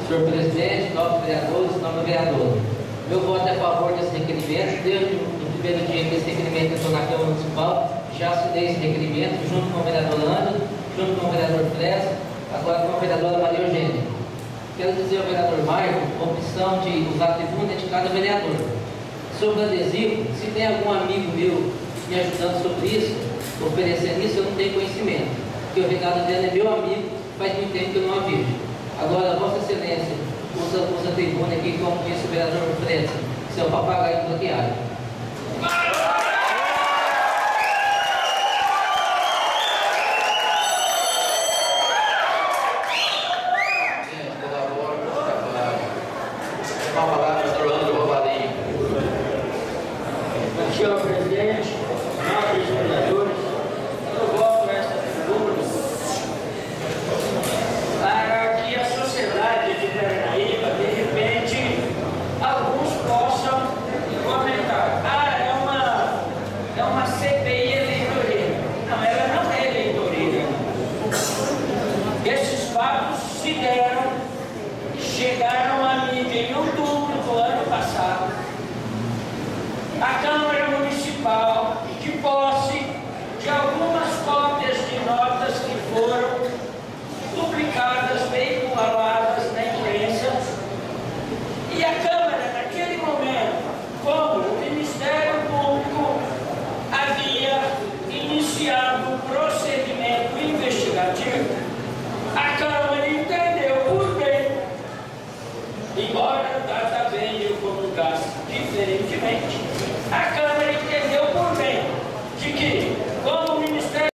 Senhor presidente, nobres vereadores, nobre vereadora, meu voto é a favor desse requerimento. Desde o primeiro dia que esse requerimento entrou na Câmara Municipal, já assinei esse requerimento junto com o vereador Ângelo, junto com o vereador Fresa, agora com a vereadora Maria Eugênia. Quero dizer ao vereador Marco a opção de usar a tribuna de cada vereador. Sobre o adesivo, se tem algum amigo meu me ajudando sobre isso, oferecendo isso, eu não tenho conhecimento, porque o Renato Adriano é meu amigo, faz muito tempo que eu não a vejo. Agora, Vossa Excelência, usa a tribuna aqui, como disse o vereador Fresa, que é o papagaio bloqueado. Senhor presidente, nobres vereadores, eu voto esta tribuna para que a sociedade de Paranaíba, de repente, alguns possam comentar: é uma CPI eleitoreira. Não, ela não é eleitoreira. Esses fatos se deram, chegaram à mídia em outubro do ano passado. A Câmara